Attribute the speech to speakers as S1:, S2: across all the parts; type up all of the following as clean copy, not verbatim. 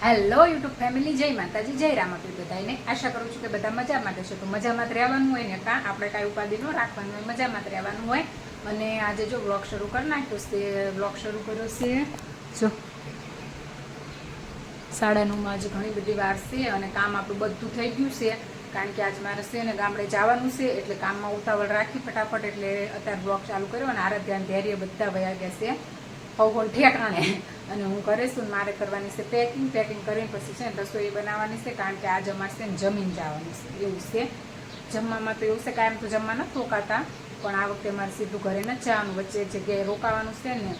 S1: Hello YouTube family, જય માતાજી, જય રામાપીર બધાને. આશા કરું છું કે બધા મજામાં રહેશો. તો મજામાં જ રહેવાનું હોય ને, કાં આપણે કાંઈ ઉપાધિ ન રાખવાનું હોય, મજામાં જ રહેવાનું હોય. અને આજે જો વ્લોગ શરૂ કરી નાખ્યો છે. વ્લોગ શરૂ કર્યો છે જો 9:30 આજે ઘણી બધી વાર છે અને કામ આપણું બધું થઈ ગયું છે. કારણ કે આજ મારે છે ને ગામડે જવાનું છે, એટલે કામમાં ઉતાવળ રાખી ફટાફટ, એટલે અત્યારે બ્લોગ ચાલુ કર્યો. અને આરાધ્યાન ધૈર્ય બધા વયા ગયા છે હવન ઠેકાણે. અને હું કરે છું, મારે કરવાની છે પેકિંગ કરીને પછી છે ને રસોઈ બનાવવાની છે. કારણ કે આજે અમારે છે ને જમીન જવાનું છે, એવું છે. જમવામાં તો એવું છે, કાયમ તો જમવા નથી રોકાતા, પણ આ વખતે મારે સીધું ઘરે નથી જવાનું, વચ્ચે એક જગ્યાએ રોકાવાનું છે ને.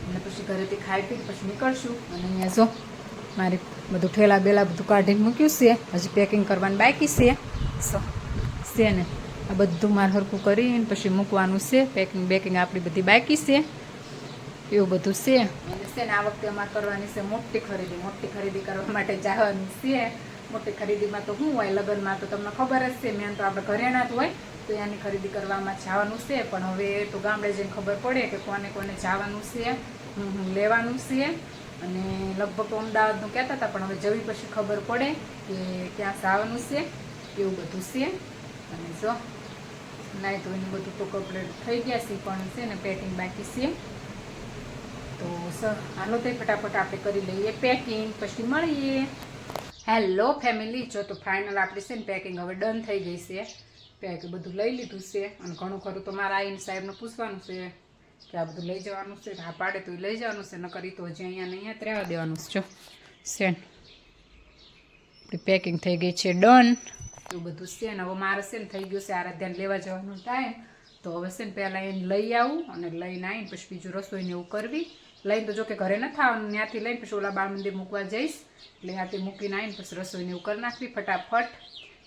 S1: અને પછી ઘરેથી ખાઈ પી પછી નીકળશું. અને અહીંયા જો મારે બધું ઠેલા બેલા બધું કાઢીને મૂક્યું છે, હજી પેકિંગ કરવાનું બાકી છે ને. આ બધું મારે હરખું કરીને પછી મૂકવાનું છે. પેકિંગ આપણી બધી બાકી છે, એવું બધું છે. અને છે ને આ વખતે અમારે કરવાની છે મોટી ખરીદી કરવા માટે જવાનું છે. મોટી ખરીદીમાં તો શું હોય, લગ્નમાં તો તમને ખબર જ છે, મેન તો આપણે ઘરેણા જ હોય, તો એની ખરીદી કરવામાં જવાનું છે. પણ હવે તો ગામડે જઈને ખબર પડે કે કોને જવાનું છે, લેવાનું છે. અને લગભગ તો અમદાવાદનું કહેતા હતા, પણ હવે જવી પછી ખબર પડે કે ક્યાં જવાનું છે, એવું બધું છે. અને જો નાઈ તો એનું બધું તો કમ્પ્લીટ થઈ ગયા છે, પણ છે ને પેકિંગ બાકી છે. તો હાલો તે ફટાફટ આપણે કરી લઈએ પેકિંગ, પછી મળીએ. હેલો ફેમિલી, જો તો ફાઇનલ આપણી છે ને પેકિંગ હવે ડન થઈ ગઈ છે. પેકિંગ બધું લઈ લીધું છે. અને ઘણું ખરું તો મારા આઈને સાહેબને પૂછવાનું છે કે આ બધું લઈ જવાનું છે. હા પાડે તો લઈ જવાનું છે, ન કરી તો હજી અહીંયા જ રહેવા દેવાનું છે. જો સેન આપણી પેકિંગ થઈ ગઈ છે ડન, એવું બધું છે. ને હવે મારે છે ને થઈ ગયું છે આરાધ્યાને લેવા જવાનો ટાઈમ. તો હવે છે ને પહેલાં એને લઈ આવું, અને લઈને આવીને પછી બીજું રસોઈને એવું કરવી. લઈને તો જો કે ઘરે નથી આવવાનું, ત્યાંથી લઈને પછી ઓલા બાળ મંદિર મૂકવા જઈશ, એટલે ત્યાંથી મૂકીને આવીને પછી રસોઈને એવું કરી નાખવી ફટાફટ,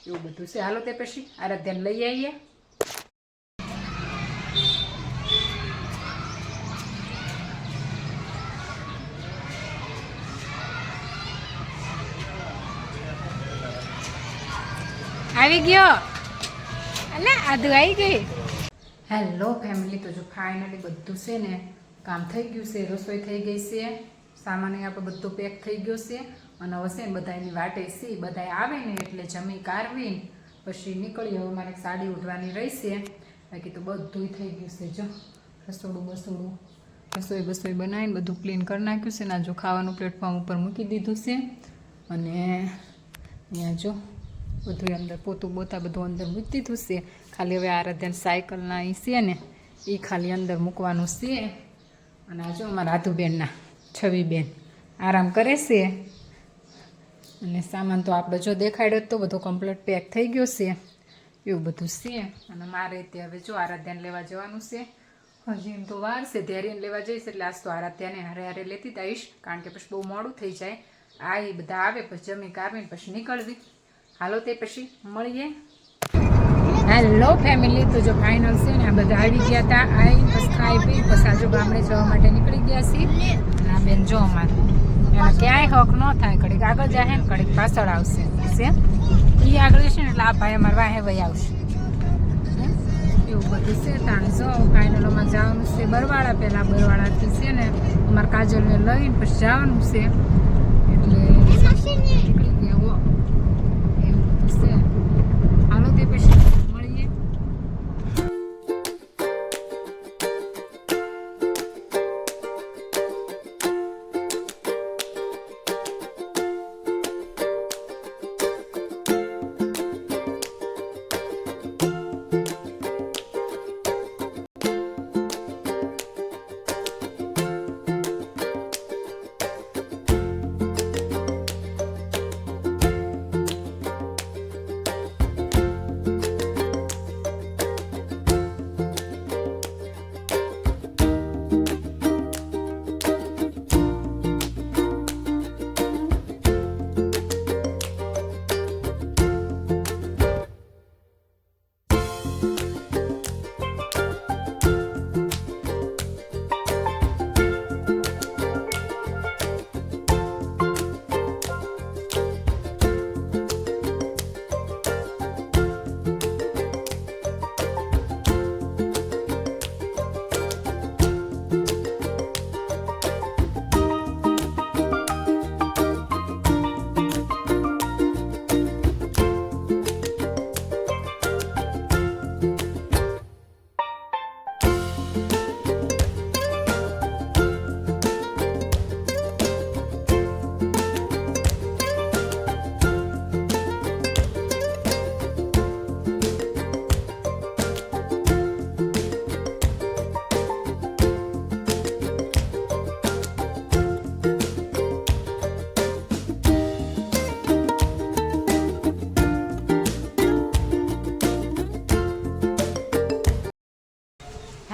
S1: એવું બધું છે. હાલો તે પછી આરાધ્યાને લઈ આવીએ. આવી ગયો અલે આદુ આવી ગઈ. હેલો ફેમિલી, તો જો ફાઇનલી બધું છે ને કામ થઈ ગયું છે. રસોઈ થઈ ગઈ છે, સામાન આપણે બધો પેક થઈ ગયો છે. અને હવે છે ને બધા એની વાટે છે, બધા આવે ને એટલે જમી કારવીને પછી નીકળીએ. હવે મારે સાડી ઉઠવાની રહેશે, બાકી તો બધું થઈ ગયું છે. જો રસોડું રસોઈ બનાવીને બધું ક્લીન કરી નાખ્યું છે. ને જો ખાવાનું પ્લેટફોર્મ ઉપર મૂકી દીધું છે. અને અહીંયા જો બધું અંદર પોતું બોતા બધું અંદર મૂકી દીધું છે. ખાલી હવે આરાધ્યાન સાયકલના એ છે ને, એ ખાલી અંદર મૂકવાનું છે. અને આ જો અમારા આધુબેનના છવીબેન આરામ કરે છે. અને સામાન તો આપણે જો દેખાડ્યો તો બધો કમ્પ્લીટ પેક થઈ ગયો છે, એવું બધું છે. અને મારે તે હવે જો આરાધ્યાને લેવા જવાનું છે. હજી એમ તો વાર છે, ધૈર્યને લેવા જઈશ, એટલે આજ તો આરાધ્યાને હારે લેતી આવીશ, કારણ કે પછી બહુ મોડું થઈ જાય. આ એ બધા આવે પછી જમી કાઢવીને પછી નીકળવી. હાલો તે પછી મળીએ. હેલો ફેમિલી, તો જો ફાઇનલ છે ને આ બધા આવી ગયા હતા. આવીને પછી ખાઈ પી પછી આજુ ગામડે જવા માટે નીકળી ગયા છીએ. આ બેન જો અમારે એને ક્યાંય હક ન થાય, ઘડીક આગળ જાય ને ઘડીક પાછળ આવશે છે. એ આગળ છે ને એટલે આ ભાઈ અમારે વાહે વહી આવશે, એવું બધું છે. તાણે જો ફાઇનલોમાં જવાનું છે બરવાળા. પહેલાં બરવાળાથી છે ને અમારે કાજલને લઈને પછી જવાનું છે, એટલે નીકળી ગયા હો, એવું બધું છે. હાલો તે પછી મળીએ.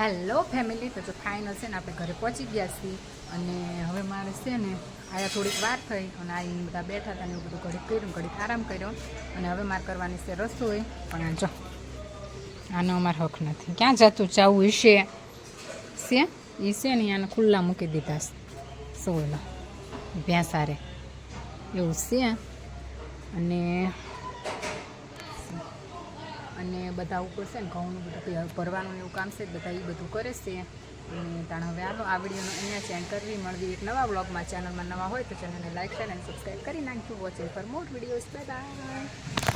S1: હેલો ફેમિલી, તો જો ફાઇનલ છે ને આપણે ઘરે પહોંચી ગયા છીએ અને હવે મારે છે ને આયા થોડીક વાર થઈ અને આવીને બધા બેઠા હતા ને એવું બધું ઘડીક કર્યું, ઘડીક આરામ કર્યો અને હવે મારે કરવાની છે રસોઈ. પણ આ જો આનો અમારો હક નથી, ક્યાં જતું ચાવું છે એ છે ને આને ખુલ્લા મૂકી દીધા સોલા ભેંસારે એવું છે. અને બધા ઉપર છે ને ઘઉંનું બધું ભરવાનું એવું કામ છે, બધા એ બધું કરે છે. અને તાણ હવે આલો આ વિડીયોનો અહીંયા ચેન્જ કરવી, મળવી એક નવા બ્લોગમાં. ચેનલમાં નવા હોય તો ચેનલને લાઈક શેર અને સબસ્ક્રાઈબ કરી નાખજો. Watching for more videos. Bye bye.